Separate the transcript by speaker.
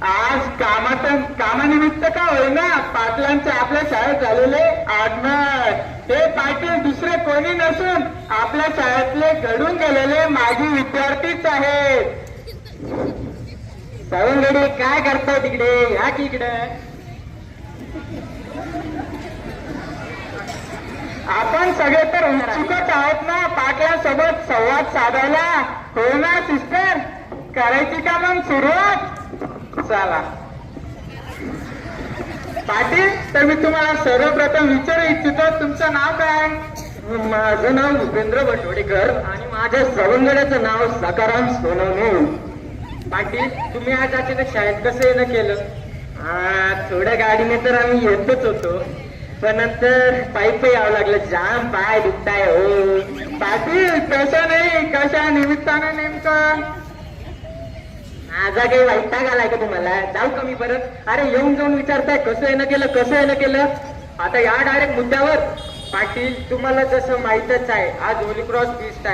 Speaker 1: आज कामानिमित्त का होईना पाटलांचे आपल्या शाळेत झालेले आगमन. हे पाटील दुसरे कोणी नसून आपल्या शाळेतले घडून गेलेले माजी विद्यार्थीच आहेत. सवंगडी काय करताय तिकडे? या की इकडे. आपण सगळे तर उत्सुकच आहोत ना पाटलांसोबत संवाद साधायला. हो ना सिस्टर? करायची का मग सुरुवात? चला पाटील, तर मी तुम्हाला सर्वप्रथम विचारू इच्छितो, तुमचं नाव काय?
Speaker 2: माझं नाव भूपेंद्र बटवडीकर आणि माझ्या सवंगड्याचं नाव सकाराम सोनवणे.
Speaker 1: पाटील, तुम्ही आज अचानक शाळेत कसं येणं केलं?
Speaker 2: थोड्या गाडीने तर आम्ही येतच होतो, पण नंतर पायी यावं लागलं. जाम पाय दुखताय हो.
Speaker 1: पाटील तसं नाही, कशा निमित्तानं नेमकं?
Speaker 2: माझा काही वैताग आलाय का तुम्हाला? जाऊ का मी परत? अरे येऊन जाऊन विचारताय कसं येणं केलं, कसं येणं केलं. आता या डायरेक्ट मुद्द्यावर.
Speaker 1: पाटील, तुम्हाला जसं माहीतच आहे आज होली क्रॉस फीस्ट आहे.